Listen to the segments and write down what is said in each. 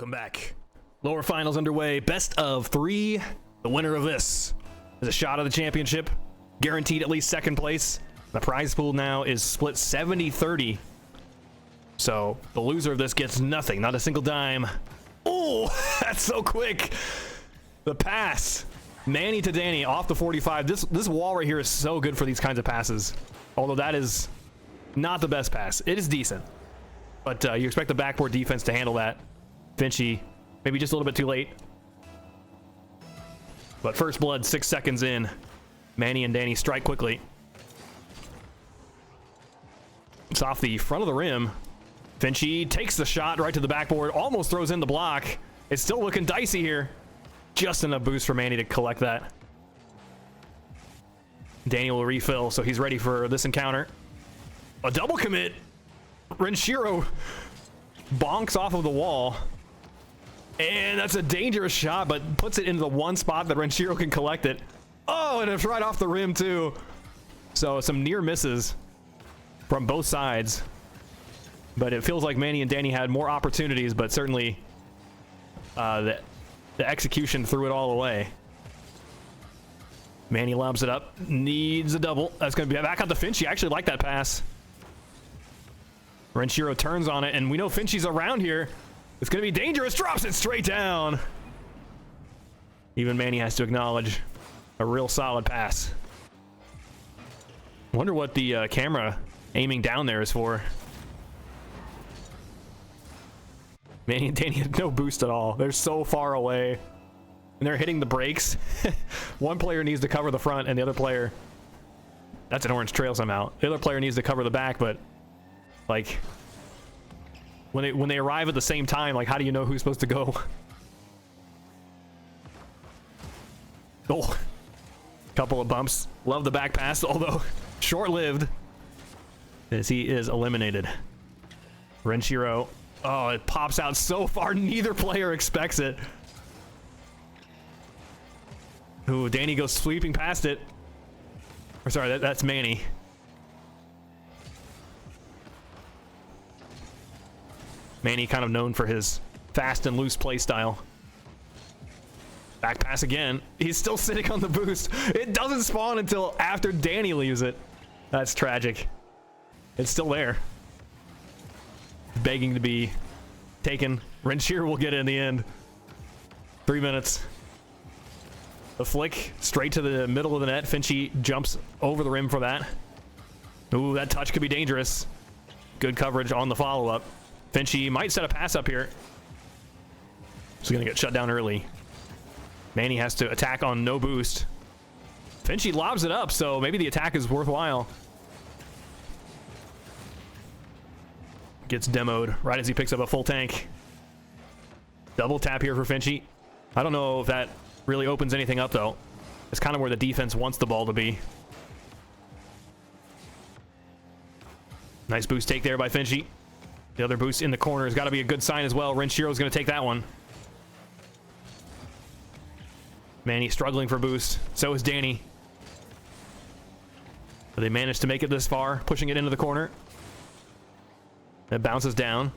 Welcome back. Lower finals underway. Best of 3. The winner of this is a shot at the championship. Guaranteed at least second place. The prize pool now is split 70-30. So the loser of this gets nothing. Not a single dime. Oh, that's so quick. The pass. Manny to Danny off the 45. This wall right here is so good for these kinds of passes. Although that is not the best pass. It is decent. But you expect the backboard defense to handle that. FNSi, maybe just a little bit too late. But first blood, 6 seconds in. Manny and Danny strike quickly. It's off the front of the rim. FNSi takes the shot right to the backboard, almost throws in the block. It's still looking dicey here. Just enough boost for Manny to collect that. Danny will refill, so he's ready for this encounter. A double commit. Renshiro bonks off of the wall. And that's a dangerous shot, but puts it into the one spot that Renshiro can collect it. Oh, and it's right off the rim too. So some near misses from both sides. But it feels like Manny and Danny had more opportunities, but certainly the execution threw it all away. Manny lobs it up, needs a double. That's going to be back out to FNSi. I actually like that pass. Renshiro turns on it, and we know FNSi's around here. It's going to be dangerous. Drops it straight down. Even Manny has to acknowledge a real solid pass. Wonder what the camera aiming down there is for. Manny and Danny had no boost at all. They're so far away. And they're hitting the brakes. One player needs to cover the front, and the other player... That's an orange trail somehow. The other player needs to cover the back, but... Like... When they arrive at the same time, like, how do you know who's supposed to go? Oh. Couple of bumps. Love the back pass, although short-lived. As he is eliminated. Renshiro. Oh, it pops out so far. Neither player expects it. Ooh, Danny goes sweeping past it. Or sorry, that's Manny. Manny kind of known for his fast and loose play style. Back pass again. He's still sitting on the boost. It doesn't spawn until after Danny leaves it. That's tragic. It's still there. Begging to be taken. Renshiro will get it in the end. 3 minutes. The flick straight to the middle of the net. FNSi jumps over the rim for that. Ooh, that touch could be dangerous. Good coverage on the follow-up. FNSi might set a pass up here. He's gonna get shut down early. Manny has to attack on no boost. FNSi lobs it up, so maybe the attack is worthwhile. Gets demoed right as he picks up a full tank. Double tap here for FNSi. I don't know if that really opens anything up, though. It's kind of where the defense wants the ball to be. Nice boost take there by FNSi. The other boost in the corner has got to be a good sign as well. Renshiro's going to take that one. Manny struggling for boost. So is Danny. But they managed to make it this far, pushing it into the corner. That bounces down.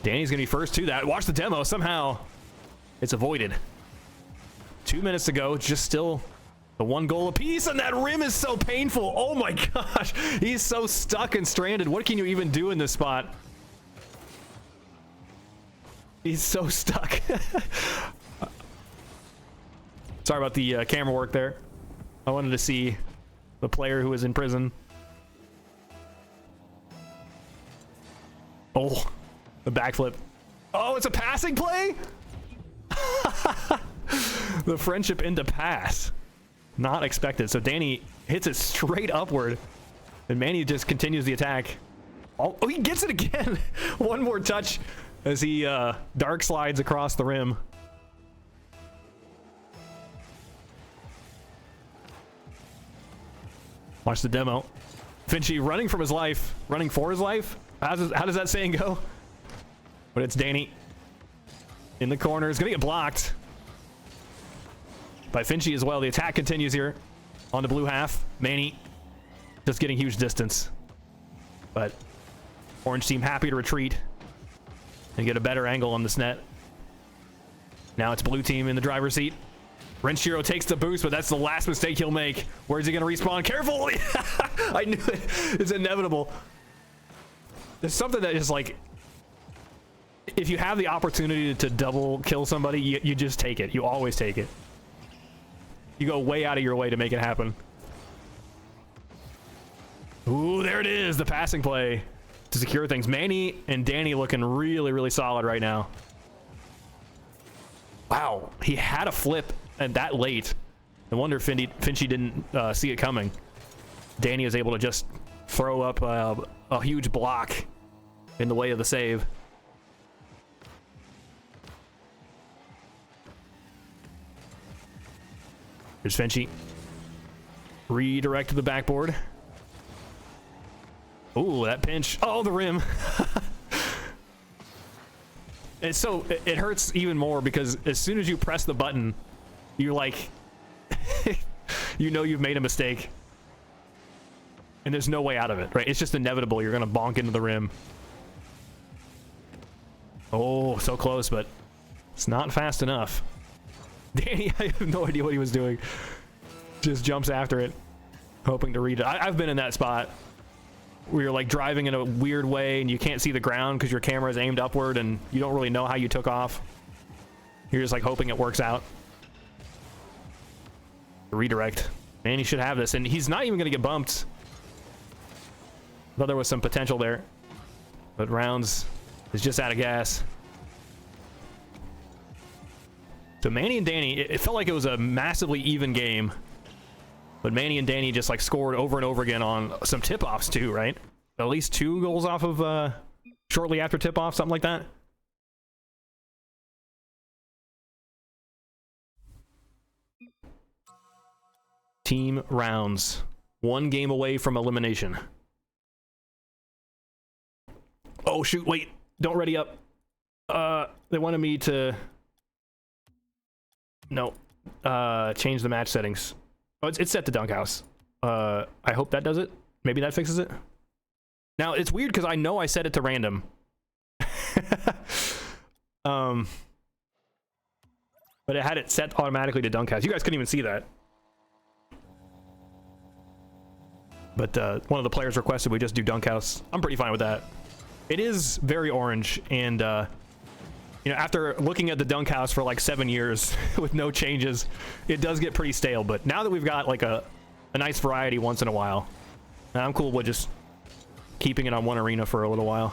Danny's going to be first to that. Watch the demo. Somehow it's avoided. 2 minutes to go. Just still the 1 goal apiece. And that rim is so painful. Oh my gosh. He's so stuck and stranded. What can you even do in this spot? He's so stuck. Sorry about the camera work there. I wanted to see the player who is in prison. Oh, the backflip. Oh, it's a passing play? The friendship into pass. Not expected. So Danny hits it straight upward. And Manny just continues the attack. Oh, he gets it again. One more touch as he dark slides across the rim. Watch the demo. FNSi running from his life, running for his life. How does that saying go? But it's Danny in the corner. He's gonna get blocked by FNSi as well. The attack continues here on the blue half. Manny just getting huge distance, but Orange team happy to retreat and get a better angle on this net. Now it's blue team in the driver's seat. Renshiro takes the boost, but that's the last mistake he'll make. Where's he gonna respawn? Careful! I knew it. It's inevitable. There's something that is like, if you have the opportunity to double kill somebody, you just take it. You always take it. You go way out of your way to make it happen. Ooh, there it is, the passing play to secure things. Manny and Danny looking really, really solid right now. Wow, he had a flip and that late. No wonder FNSi didn't see it coming. Danny was able to just throw up a huge block in the way of the save. Here's FNSi. Redirect to the backboard. Ooh, that pinch. Oh, the rim. It's so, it hurts even more because as soon as you press the button, you're like, you know you've made a mistake. And there's no way out of it, right? It's just inevitable. You're going to bonk into the rim. Oh, so close, but it's not fast enough. Danny, I have no idea what he was doing. Just jumps after it, hoping to read it. I've been in that spot where you're like driving in a weird way and you can't see the ground because your camera is aimed upward and you don't really know how you took off. You're just like hoping it works out. Redirect. Man, he should have this, and he's not even going to get bumped. Thought there was some potential there, but Rounds is just out of gas. So Manny and Danny, it felt like it was a massively even game, but Manny and Danny just like scored over and over again on some tip-offs too, right? At least 2 goals off of shortly after tip-off, something like that. Team Rounds, 1 game away from elimination. Oh shoot, wait, don't ready up. They wanted me to, no, change the match settings. Oh, it's set to dunk house. I hope that does it. Maybe that fixes it. Now it's weird because I know I set it to random. But it had it set automatically to dunk house. You guys couldn't even see that. But one of the players requested we just do dunk house. I'm pretty fine with that. It is very orange, and you know, after looking at the dunk house for like 7 years with no changes, it does get pretty stale. But now that we've got like a nice variety once in a while, I'm cool with just keeping it on one arena for a little while.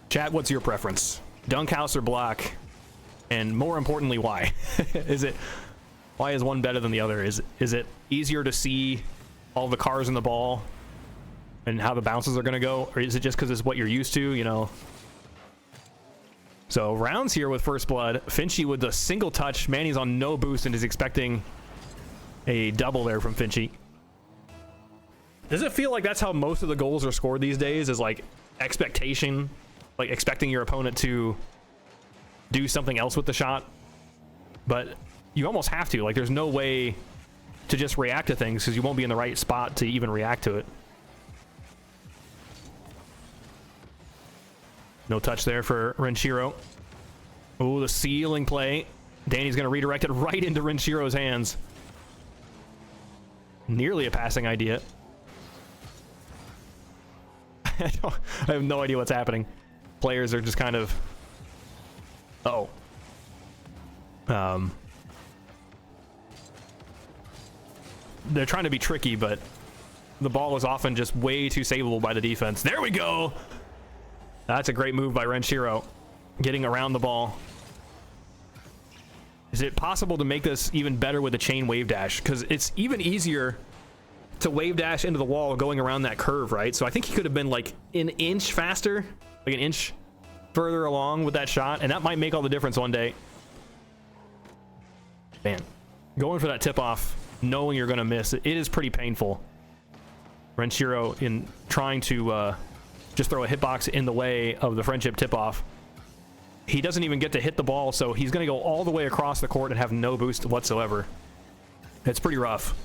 Chat, what's your preference? Dunk house or block? And more importantly, why? Why is one better than the other? Is it easier to see all the cars in the ball and how the bounces are going to go? Or is it just because it's what you're used to, you know? So Rounds here with first blood. FNSi with the single touch. Manny's on no boost and is expecting a double there from FNSi. Does it feel like that's how most of the goals are scored these days? Is like expectation, like expecting your opponent to do something else with the shot? But you almost have to. Like, there's no way to just react to things because you won't be in the right spot to even react to it. No touch there for Renshiro. Oh, the ceiling play. Danny's going to redirect it right into Renshiro's hands. Nearly a passing idea. I have no idea what's happening. Players are just kind of... Uh-oh. They're trying to be tricky, but the ball is often just way too savable by the defense. There we go! That's a great move by Renshiro, getting around the ball. Is it possible to make this even better with a chain wave dash? Because it's even easier to wave dash into the wall going around that curve, right? So I think he could have been like an inch faster, like an inch further along with that shot, and that might make all the difference one day. Man, going for that tip-off, knowing you're going to miss, it is pretty painful. Renshiro in trying to just throw a hitbox in the way of the friendship tip-off. He doesn't even get to hit the ball, so he's going to go all the way across the court and have no boost whatsoever. It's pretty rough.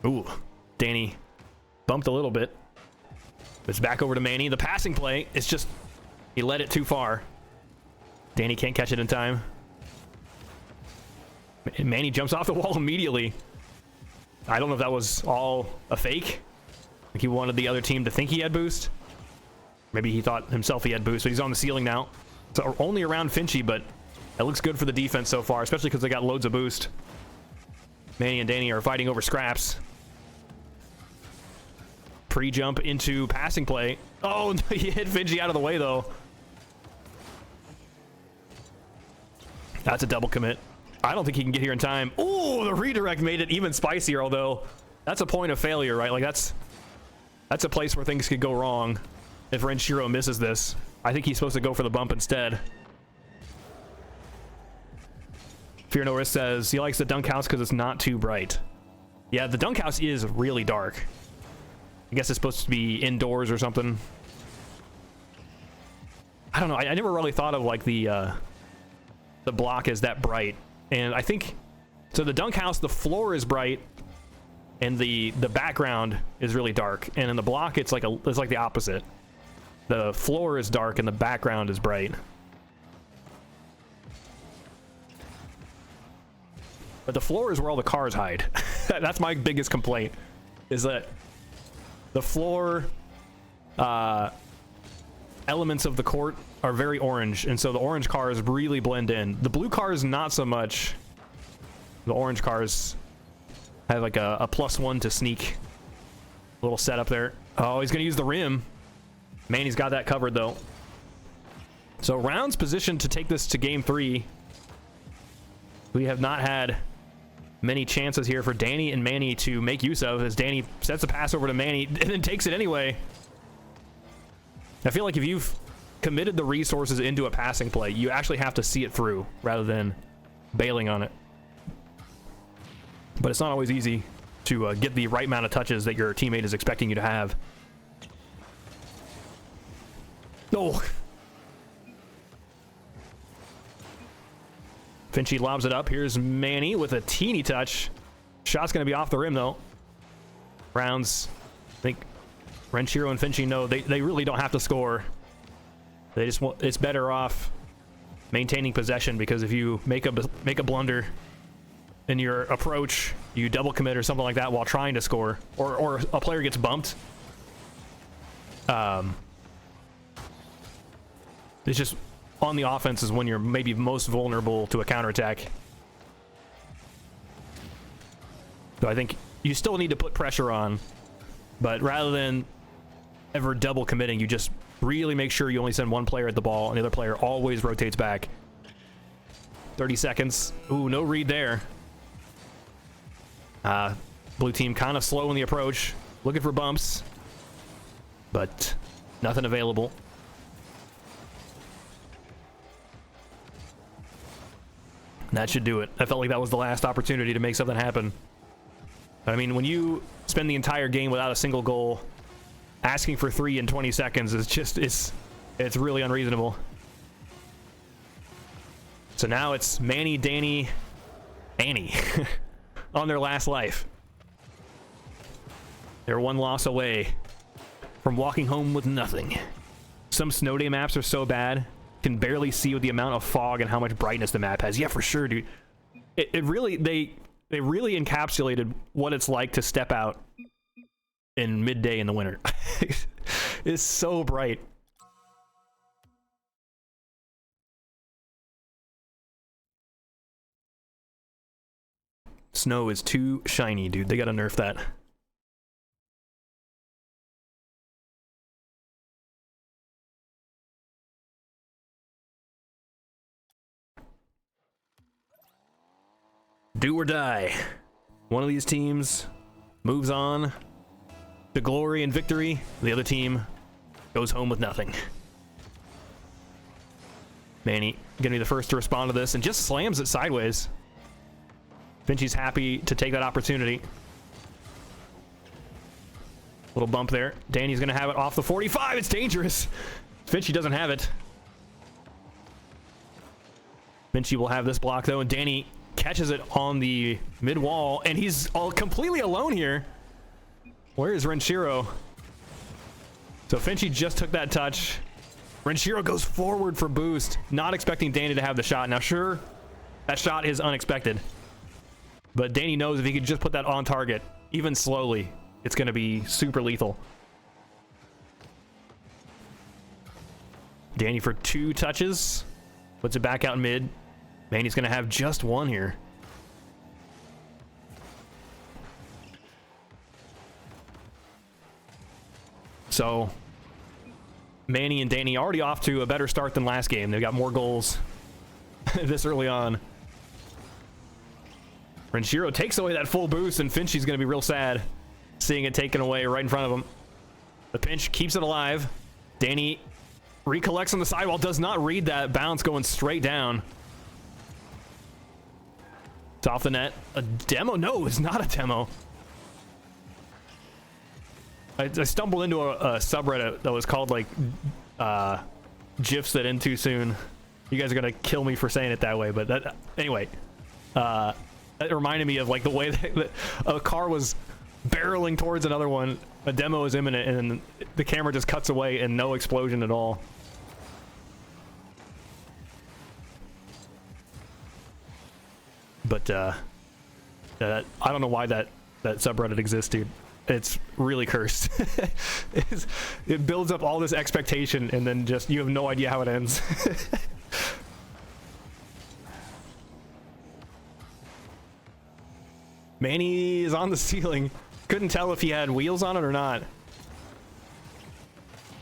Ooh, Danny bumped a little bit. It's back over to Manny. The passing play is just, he led it too far. Danny can't catch it in time. Manny jumps off the wall immediately. I don't know if that was all a fake. Like he wanted the other team to think he had boost. Maybe he thought himself he had boost, but he's on the ceiling now. So only around FNSi, but it looks good for the defense so far, especially because they got loads of boost. Manny and Danny are fighting over scraps. Pre-jump into passing play. Oh, he hit FNSi out of the way, though. That's a double commit. I don't think he can get here in time. Ooh, the redirect made it even spicier, although that's a point of failure, right? Like, that's a place where things could go wrong if Renshiro misses this. I think he's supposed to go for the bump instead. Fear No Risk says he likes the dunk house because it's not too bright. Yeah, the dunk house is really dark. I guess it's supposed to be indoors or something. I don't know. I never really thought of like the block as that bright. And I think so. The dunk house, the floor is bright, and the background is really dark. And in the block, it's like the opposite. The floor is dark and the background is bright. But the floor is where all the cars hide. That's my biggest complaint, is that the floor elements of the court are very orange, and so the orange cars really blend in. The blue cars, not so much. The orange cars have like a +1 to sneak. Little setup there. Oh, he's gonna use the rim. Manny's got that covered though. So Round's positioned to take this to game 3. We have not had many chances here for Danny and Manny to make use of, as Danny sets a pass over to Manny and then takes it anyway. I feel like if you've committed the resources into a passing play, you actually have to see it through rather than bailing on it. But it's not always easy to get the right amount of touches that your teammate is expecting you to have. Oh. FNSi lobs it up. Here's Manny with a teeny touch. Shot's going to be off the rim, though. Rounds, I think Renshiro and FNSi know they really don't have to score. They just want, it's better off maintaining possession, because if you make a blunder in your approach, you double commit or something like that while trying to score, or a player gets bumped. It's just on the offense is when you're maybe most vulnerable to a counterattack. So I think you still need to put pressure on, but rather than ever double committing, you just really make sure you only send one player at the ball and the other player always rotates back. 30 seconds. Ooh, no read there. Blue team kind of slow in the approach, looking for bumps, but nothing available. That should do it. I felt like that was the last opportunity to make something happen. I mean, when you spend the entire game without a single goal, asking for 3 in 20 seconds is just, it's really unreasonable. So now it's Manny, Danny, Annie on their last life. They're one loss away from walking home with nothing. Some snow day maps are so bad, can barely see with the amount of fog and how much brightness the map has. Yeah, for sure, dude. It really, they really encapsulated what it's like to step out in midday in the winter. It's so bright. Snow is too shiny, dude. They gotta nerf that. Do or die. One of these teams moves on to glory and victory. The other team goes home with nothing. Manny gonna be the first to respond to this and just slams it sideways. FNSi's happy to take that opportunity. Little bump there. Danny's gonna have it off the 45. It's dangerous. FNSi doesn't have it. FNSi will have this block though, and Danny catches it on the mid wall, and he's all completely alone here. Where is Renshiro? So FNSi just took that touch. Renshiro goes forward for boost, not expecting Danny to have the shot. Now, sure, that shot is unexpected, but Danny knows if he could just put that on target, even slowly, it's going to be super lethal. Danny for 2 touches, puts it back out mid. Manny's going to have just 1 here. So Manny and Danny already off to a better start than last game. They've got more goals this early on. Renshiro takes away that full boost, and FNSi's going to be real sad seeing it taken away right in front of him. The pinch keeps it alive. Danny recollects on the sidewall, does not read that bounce going straight down. It's off the net. A demo? No, it's not a demo. I stumbled into a subreddit that was called like GIFs that end too soon. You guys are gonna kill me for saying it that way, but that, anyway, it reminded me of like the way that a car was barreling towards another one. A demo is imminent, and the camera just cuts away and no explosion at all. But I don't know why that subreddit exists, dude. It's really cursed. It builds up all this expectation, and then just you have no idea how it ends. Manny is on the ceiling. Couldn't tell if he had wheels on it or not.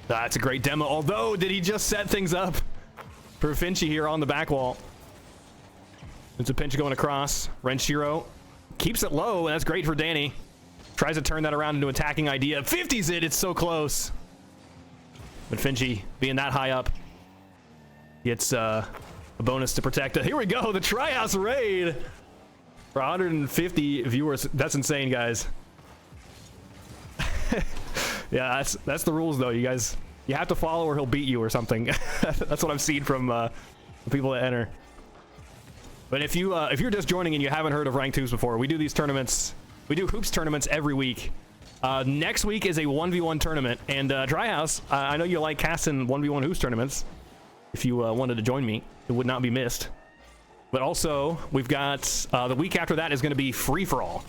That's a great demo. Although, did he just set things up for FNSi here on the back wall? It's a pinch going across. Renshiro keeps it low, and that's great for Danny. Tries to turn that around into attacking idea. 50's it. It's so close. But FNSi, being that high up, gets a bonus to protect it. Here we go. The Tryhouse raid for 150 viewers. That's insane, guys. Yeah, that's the rules, though. You guys, you have to follow or he'll beat you or something. That's what I've seen from the people that enter. But if you're just joining and you haven't heard of Ranked Hoops before, we do these tournaments. We do hoops tournaments every week. Next week is a 1v1 tournament, and Dryhouse, I know you like casting 1v1 hoops tournaments. If you wanted to join me, it would not be missed. But also, we've got the week after that is going to be free-for-all.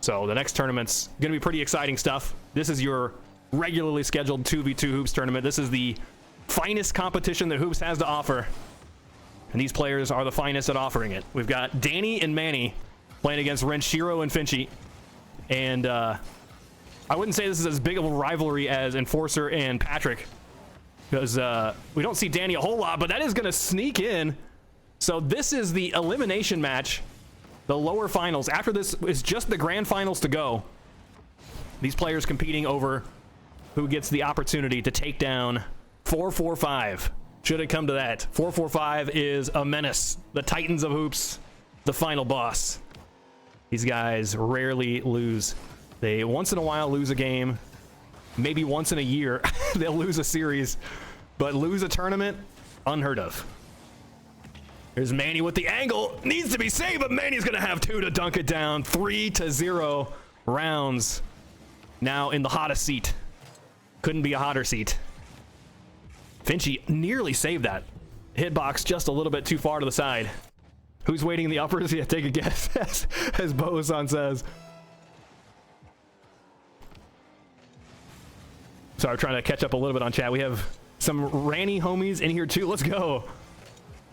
So the next tournament's going to be pretty exciting stuff. This is your regularly scheduled 2v2 hoops tournament. This is the finest competition that hoops has to offer, and these players are the finest at offering it. We've got Danny and Manny playing against Renshiro and FNSi. And I wouldn't say this is as big of a rivalry as Enforcer and Patrick, because we don't see Danny a whole lot, but that is going to sneak in. So this is the elimination match, the lower finals. After this is just the grand finals to go. These players competing over who gets the opportunity to take down 445. Should it come to that. 445 is a menace. The Titans of Hoops, the final boss. These guys rarely lose. They once in a while lose a game. Maybe once in a year they'll lose a series. But lose a tournament, unheard of. Here's Manny with the angle. Needs to be saved, but Manny's going to have 2 to dunk it down. 3-0 rounds. Now in the hottest seat. Couldn't be a hotter seat. FNSi nearly saved that. Hitbox just a little bit too far to the side. Who's waiting in the uppers? Yeah, take a guess, as Bosan says. Sorry, I'm trying to catch up a little bit on chat. We have some Ranny homies in here too. Let's go.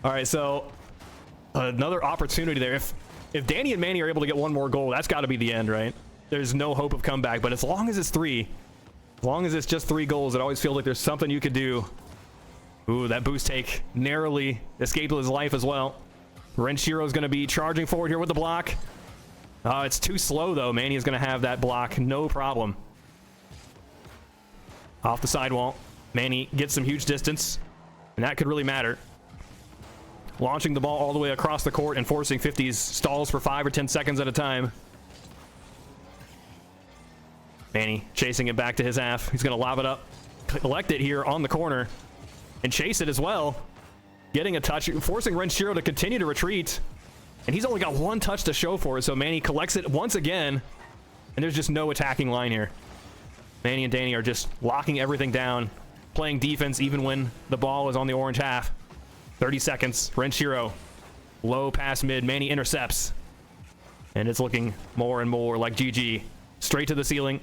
All right, so another opportunity there. If Danny and Manny are able to get one more goal, that's got to be the end, right? There's no hope of comeback, but as long as it's 3, as long as it's just 3 goals, it always feels like there's something you could do. Ooh, that boost take narrowly escaped his life as well. Renshiro's going to be charging forward here with the block. It's too slow, though. Manny is going to have that block, no problem. Off the sidewall. Manny gets some huge distance, and that could really matter. Launching the ball all the way across the court and forcing 50's stalls for 5 or 10 seconds at a time. Manny chasing it back to his half. He's going to lob it up, collect it here on the corner, and chase it as well. Getting a touch, forcing Renshiro to continue to retreat. And he's only got 1 touch to show for it, so Manny collects it once again. And there's just no attacking line here. Manny and Danny are just locking everything down, playing defense even when the ball is on the orange half. 30 seconds. Renshiro, low pass mid. Manny intercepts. And it's looking more and more like GG. Straight to the ceiling.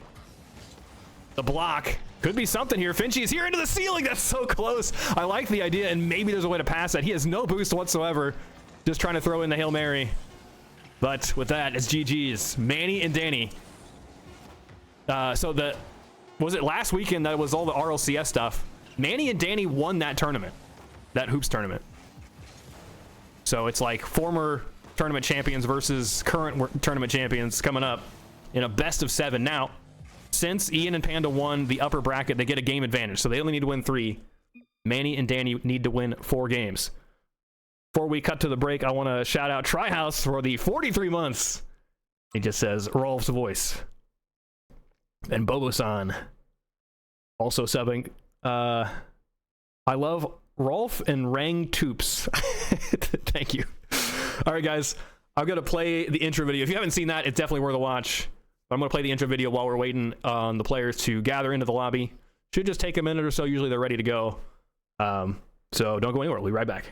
The block. Could be something here. FNSi is here into the ceiling. That's so close. I like the idea, and maybe there's a way to pass that. He has no boost whatsoever. Just trying to throw in the Hail Mary. But with that, it's GG's. Manny and Danny. Was it last weekend that was all the RLCS stuff? Manny and Danny won that tournament. That hoops tournament. So it's like former tournament champions versus current tournament champions coming up in a best of 7. Now, since Ian and Panda won the upper bracket, they get a game advantage. So they only need to win 3. Manny and Danny need to win 4 games. Before we cut to the break, I want to shout out Tryhouse for the 43 months. He just says, Rolf's voice. And Bobo-san also subbing. I love Rolf and Rang Toops. Thank you. All right, guys. I'm going to play the intro video. If you haven't seen that, it's definitely worth a watch. I'm going to play the intro video while we're waiting on the players to gather into the lobby. Should just take a minute or so. Usually they're ready to go. So don't go anywhere. We'll be right back.